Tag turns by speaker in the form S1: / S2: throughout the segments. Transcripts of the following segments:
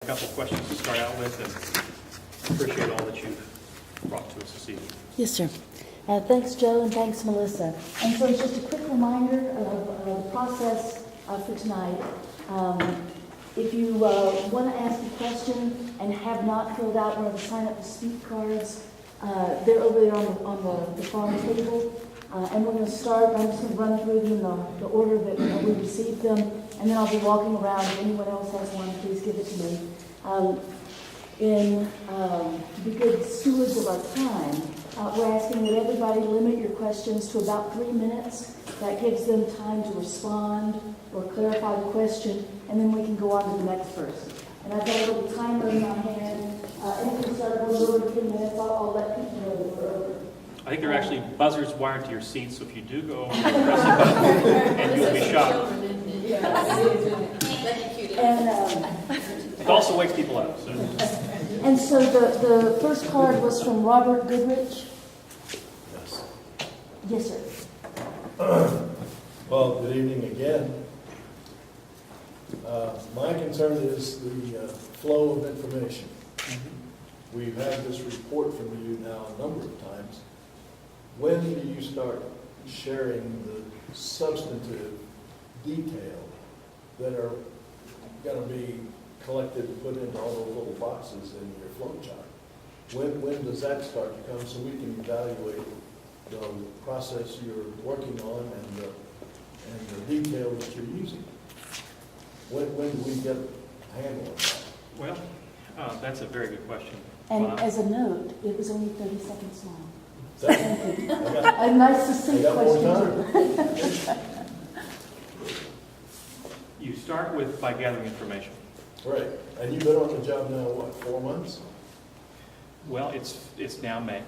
S1: A couple of questions to start out with, and appreciate all that you've brought to us this evening.
S2: Yes, sir. Thanks, Joe, and thanks, Melissa. And so just a quick reminder of the process for tonight. If you want to ask a question and have not filled out one of the sign up to speak cards, they're over there on the far table. And we're going to start. I'm just going to run through them in the order that we received them, and then I'll be walking around. If anyone else has one, please give it to me. To be good stewards of our time, we're asking that everybody limit your questions to about 3 minutes. That gives them time to respond or clarify the question, and then we can go on to the next person. And I've got a little timer in my hand. If we start going over 10 minutes, I'll let people know that we're over.
S1: I think there are actually buzzers wired to your seat, so if you do go over, press the button, and you'll be shocked.
S2: And
S1: It also wakes people up. So.
S2: And so the first card was from Robert Goodrich.
S3: Yes.
S2: Yes, sir.
S3: Well, good evening again. My concern is the flow of information. We've had this report from you now a number of times. When do you start sharing the substantive detail that are going to be collected and put into all those little boxes in your flow chart? When does that start to come so we can evaluate the process you're working on and the detail that you're using? When do we get a handle on that?
S1: Well, that's a very good question.
S2: And
S1: Bob.
S2: as a note, it was only 30 seconds long.
S3: Thank you. I got-
S2: A nice succinct
S3: I got more
S2: question.
S1: You start by gathering information.
S3: Right, and you've been on the job now, what, 4 months?
S1: Well, it's now May.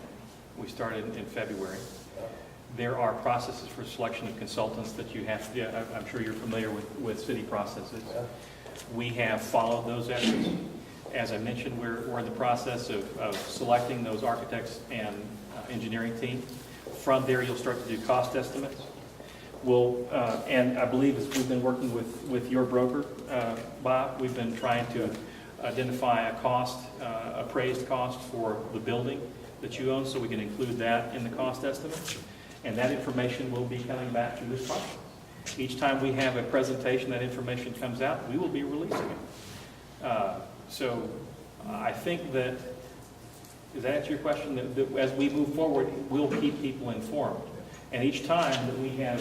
S1: We started in February. There are processes for selection of consultants that you have to, I'm sure you're familiar with city processes.
S3: Yeah.
S1: We have followed those efforts. As I mentioned, we're in the process of selecting those architects and engineering team. From there, you'll start to do cost estimates. And I believe as we've been working with your broker, Bob, we've been trying to identify a cost, appraised cost for the building that you own, so we can include that in the cost estimate. And that information will be coming back through this process. Each time we have a presentation, that information comes out, we will be releasing it. So I think that, does that answer your question? That as we move forward, we'll keep people informed. And each time that we have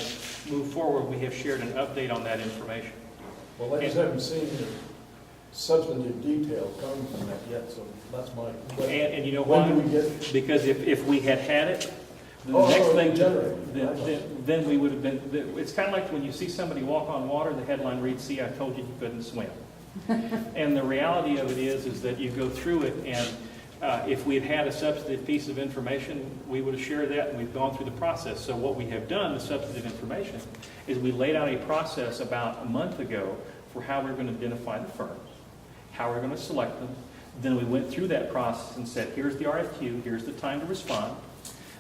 S1: moved forward, we have shared an update on that information.
S3: Well, I just haven't seen the substantive detail come from that yet, so that's my question.
S1: And you know why?
S3: When do we get it?
S1: Because if we had it, then the
S3: Oh,
S1: next thing,
S3: generated.
S1: then we would have been, it's kind of like when you see somebody walk on water, the headline reads, "See, I told you you couldn't swim." And the reality of it is that you go through it, and if we had had a substantive piece of information, we would have shared that, and we've gone through the process. So what we have done, the substantive information, is we laid out a process about a month ago for how we're going to identify the firms, how we're going to select them. Then we went through that process and said, here's the RFQ, here's the time to respond.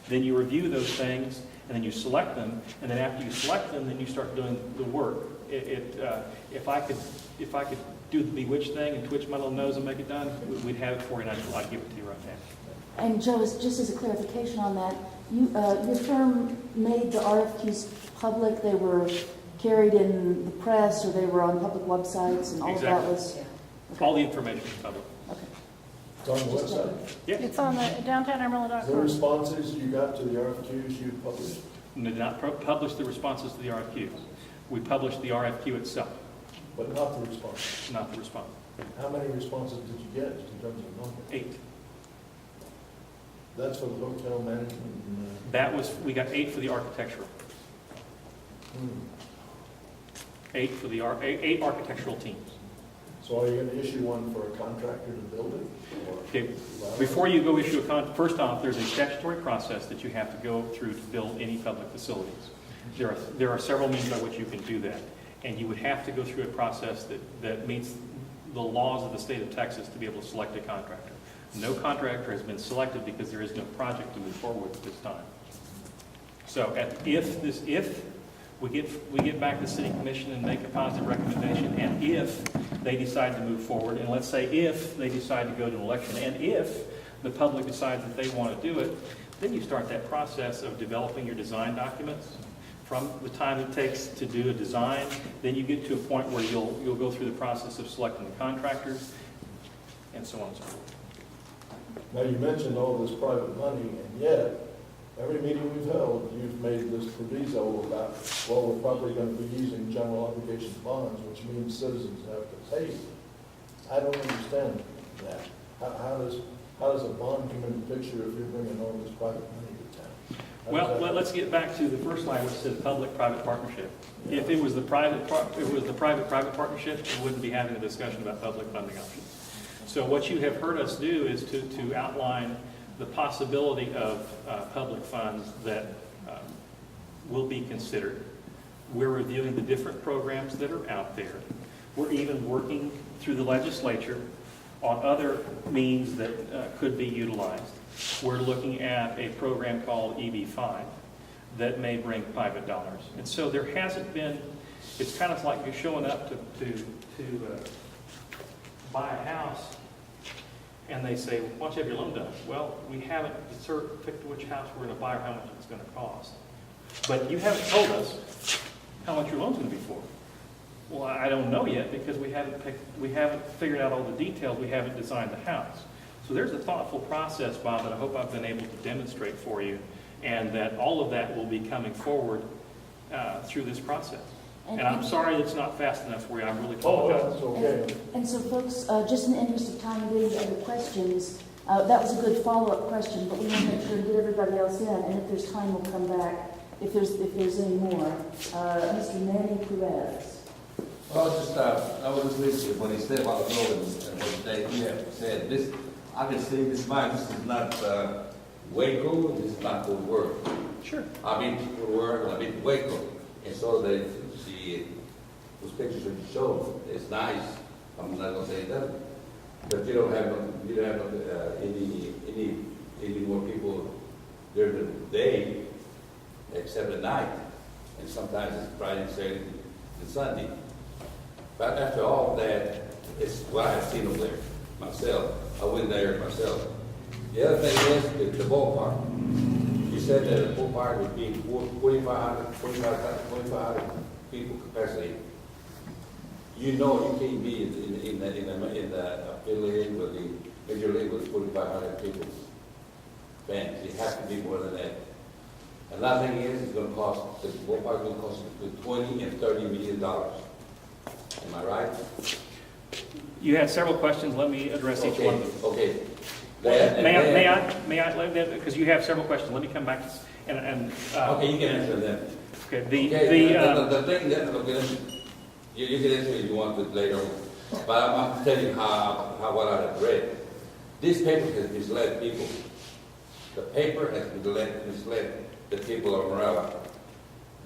S1: Then you review those things, and then you select them, and then after you select them, then you start doing the work. If I could do the bewitched thing and twitch my little nose and make it done, we'd have it for you, and I'd give it to you right now.
S2: And Joe, just as a clarification on that, your firm made the RFQs public. They were carried in the press, or they were on public websites, and all of that
S1: Exactly.
S2: was... Okay.
S1: All the information is public.
S2: Okay.
S3: It's on the website.
S1: Yeah.
S4: It's on the
S3: The
S4: downtownamarillo.com.
S3: responses you got to the RFQs you published?
S1: We did not publish the responses to the RFQs. We published the RFQ itself,
S3: But not the response.
S1: not the response.
S3: How many responses did you get just in terms of number?
S1: 8.
S3: That's for the hotel management and,
S1: That was, we got 8 for the architectural. 8 for the 8 architectural teams.
S3: So are you going to issue one for a contractor to build it? Or
S1: Okay. Before you go issue a first off, there's a statutory process that you have to go through to build any public facilities. There are several means by which you can do that, and you would have to go through a process that meets the laws of the state of Texas to be able to select a contractor. No contractor has been selected because there is no project to move forward at this time. So if We get back to the city commission and make a positive recommendation, and if they decide to move forward, and let's say if they decide to go to an election, and if the public decides that they want to do it, then you start that process of developing your design documents. From the time it takes to do a design, then you get to a point where you'll go through the process of selecting the contractors, and so on and so forth.
S3: Now, you mentioned all this private money, and yet, every meeting we've held, you've made this proviso about, well, we're probably going to be using general obligation bonds, which means citizens have to pay. I don't understand that. How does a bond come into the picture if you're bringing all this private money to town? How does
S1: Well,
S3: that-
S1: let's get back to the first line, which says public-private partnership. If it was the private partnership, we wouldn't be having a discussion about public funding options. So what you have heard us do is to outline the possibility of public funds that will be considered. We're reviewing the different programs that are out there. We're even working through the legislature on other means that could be utilized. We're looking at a program called EB5 that may bring private dollars. And so there hasn't been, it's kind of like you're showing up to buy a house, and they say, why don't you have your loan done? Well, we haven't picked which house we're going to buy or how much it's going to cost. But you haven't told us how much your loan's going to be for. Well, I don't know yet because we haven't figured out all the details. We haven't designed the house. So there's a thoughtful process, Bob, that I hope I've been able to demonstrate for you, and that all of that will be coming forward through this process. And I'm sorry it's not fast enough for you. I really
S3: Oh,
S1: apologize.
S3: that's okay.
S2: And so folks, just in the interest of time, getting to other questions, that was a good follow-up question, but we want to make sure to get everybody else in, and if there's time, we'll come back if there's any more. Mr. Manny Perez.
S4: Well, just, I was just listening when he said about the road and what Dave said. This, I can see this mine, this is not Waco, this is not Fort Worth.
S1: Sure.
S4: I've been to Fort Worth and I've been to Waco. And so those pictures that you showed, it's nice. I'm not gonna say it doesn't. But you don't have any more people during the day except at night. And sometimes it's Friday, Saturday, and Sunday. But after all that, it's what I've seen over there myself. I went there myself. The other thing is the ballpark. You said that the ballpark would be 4,500 people capacity. You know you can't be in the affiliate with the major league with 4,500 people fans. You have to be more than that. Another thing is, it's going to cost, the ballpark will cost between $20 and $30 million. Am I right?
S1: You had several questions. Let me address each one of them.
S4: Okay.
S1: May I, because you have several questions. Let me come back and.
S4: Okay, you can answer them.
S1: Okay,
S4: The thing that, okay, you can answer if you want to later on. But I'm telling you how what I have read. This paper has misled people. The paper has misled the people of Morella.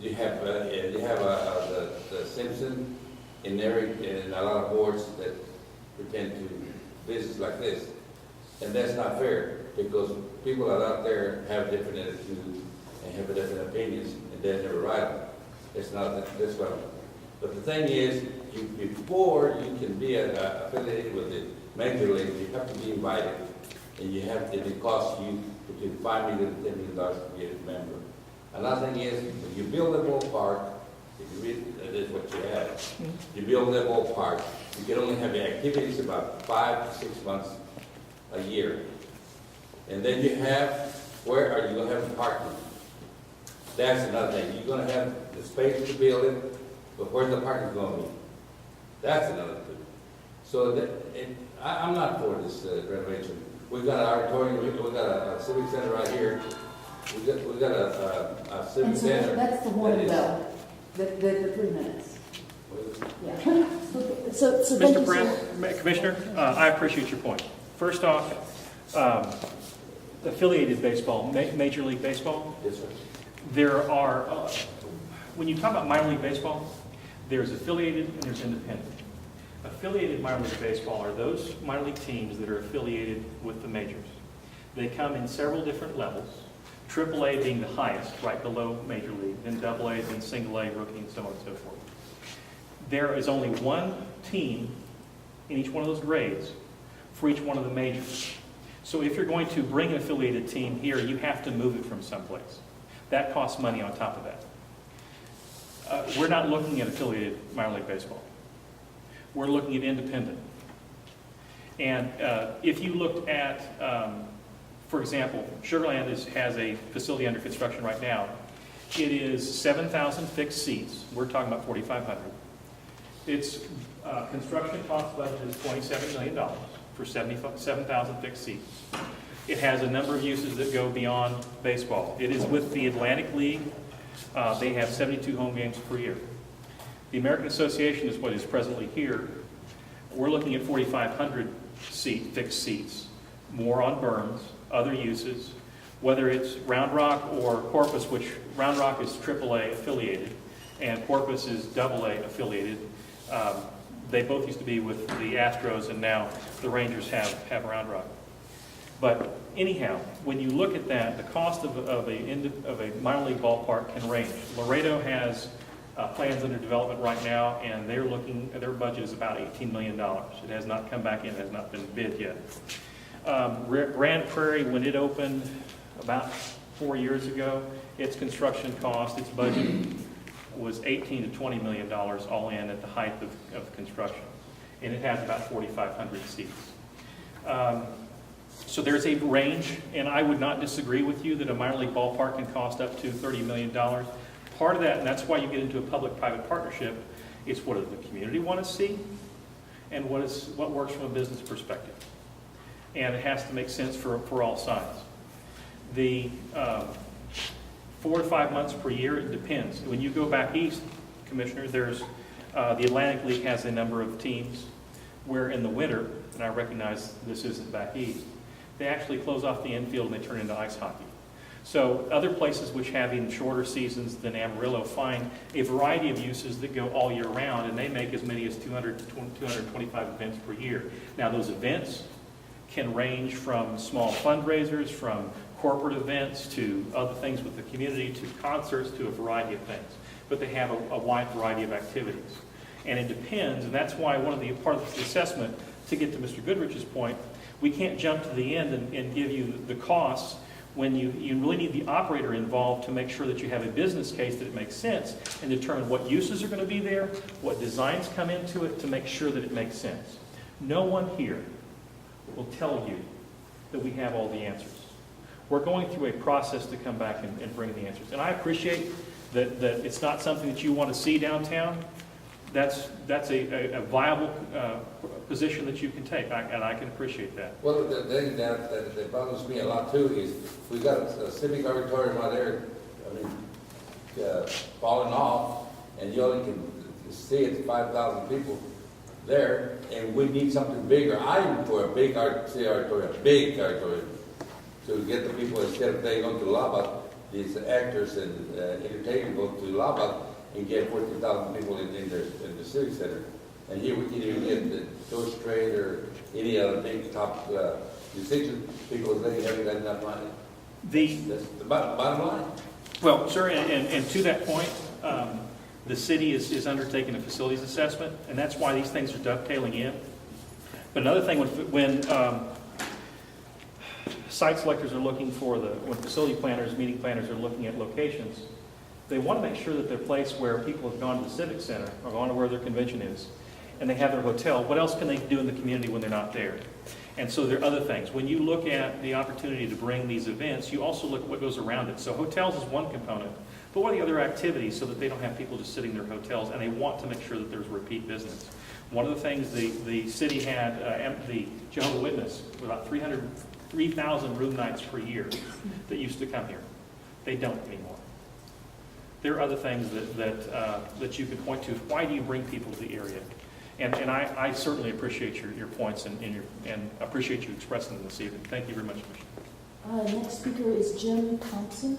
S4: You have the Simpson and Eric and a lot of boards that pretend to business like this. And that's not fair because people that are out there have different attitudes and have different opinions and they're never right. It's not this one. But the thing is, before you can be affiliated with the major league, you have to be invited. And it costs you between $5 million and $10 million to be a member. Another thing is, when you build a ballpark, if you read, that is what you have. You build that ballpark, you can only have the activities about 5 to 6 months a year. And then you have, where are you going to have the parking? That's another thing. You're going to have the space to build it, but where's the parking going to be? That's another thing. So I'm not for this renovation. We've got an auditorium, we've got a civic center right here. We've got a civic
S2: And so
S4: center.
S2: that's the one though, the 3 minutes. Yeah. So thank
S1: Mr.
S2: you, sir.
S1: Brandt, Commissioner, I appreciate your point. First off, affiliated baseball, Major League Baseball,
S4: Yes, sir.
S1: there are, when you talk about minor league baseball, there's affiliated and there's independent. Affiliated minor league baseball are those minor league teams that are affiliated with the majors. They come in several different levels. AAA being the highest, right below Major League, then AA, then Single A, Rookie, and so on and so forth. There is only one team in each one of those grades for each one of the majors. So if you're going to bring an affiliated team here, you have to move it from someplace. That costs money on top of that. We're not looking at affiliated minor league baseball. We're looking at independent. And if you looked at, for example, Sugar Land has a facility under construction right now. It is 7,000 fixed seats. We're talking about 4,500. Its construction cost budget is $27 million for 7,000 fixed seats. It has a number of uses that go beyond baseball. It is with the Atlantic League. They have 72 home games per year. The American Association is what is presently here. We're looking at 4,500 fixed seats, more on berms, other uses, whether it's Round Rock or Corpus, which Round Rock is AAA affiliated and Corpus is AA affiliated. They both used to be with the Astros, and now the Rangers have Round Rock. But anyhow, when you look at that, the cost of a minor league ballpark can range. Laredo has plans under development right now, and their budget is about $18 million. It has not come back in, it has not been bid yet. Grand Prairie, when it opened about 4 years ago, its construction cost, its budget was $18 to $20 million all in at the height of construction. And it has about 4,500 seats. So there's a range, and I would not disagree with you that a minor league ballpark can cost up to $30 million. Part of that, and that's why you get into a public-private partnership, is what does the community want to see, and what works from a business perspective. And it has to make sense for all sides. The 4 to 5 months per year, it depends. When you go back east, Commissioner, there's the Atlantic League has a number of teams where in the winter, and I recognize this isn't back east, they actually close off the infield and they turn into ice hockey. So other places which have even shorter seasons than Amarillo find a variety of uses that go all year round, and they make as many as 200 to 225 events per year. Now those events can range from small fundraisers, from corporate events to other things with the community, to concerts, to a variety of things. But they have a wide variety of activities. And it depends, and that's why part of the assessment, to get to Mr. Goodrich's point, we can't jump to the end and give you the costs when you really need the operator involved to make sure that you have a business case that it makes sense and determine what uses are going to be there, what designs come into it to make sure that it makes sense. No one here will tell you that we have all the answers. We're going through a process to come back and bring the answers. And I appreciate that it's not something that you want to see downtown. That's a viable position that you can take, and I can appreciate that.
S4: Well, the thing that bothers me a lot too is we got a civic auditorium out there, falling off, and you only can see it's 5,000 people there, and we need something bigger. I'm for a big auditorium, to get the people, instead of they going to Lava, these actors and entertainers go to Lava and get 14,000 people in the city center. And here we can even get the George Strait or any other big top musicians because they haven't got enough money. That's the bottom line.
S1: Well, sir, and to that point, the city is undertaking a facilities assessment, and that's why these things are dovetailing in. But another thing, when site selectors are looking when facility planners, meeting planners are looking at locations, they want to make sure that they're placed where people have gone to the Civic Center or gone to where their convention is, and they have their hotel. What else can they do in the community when they're not there? And so there are other things. When you look at the opportunity to bring these events, you also look at what goes around it. So hotels is one component, but what are the other activities so that they don't have people just sitting in their hotels, and they want to make sure that there's repeat business. One of the things the city had, the Jehovah's Witness, about 3,000 room nights per year that used to come here. They don't anymore. There are other things that you can point to. Why do you bring people to the area? And I certainly appreciate your points and appreciate you expressing them this evening. Thank you very much, Commissioner.
S2: Next speaker is Jim Thompson.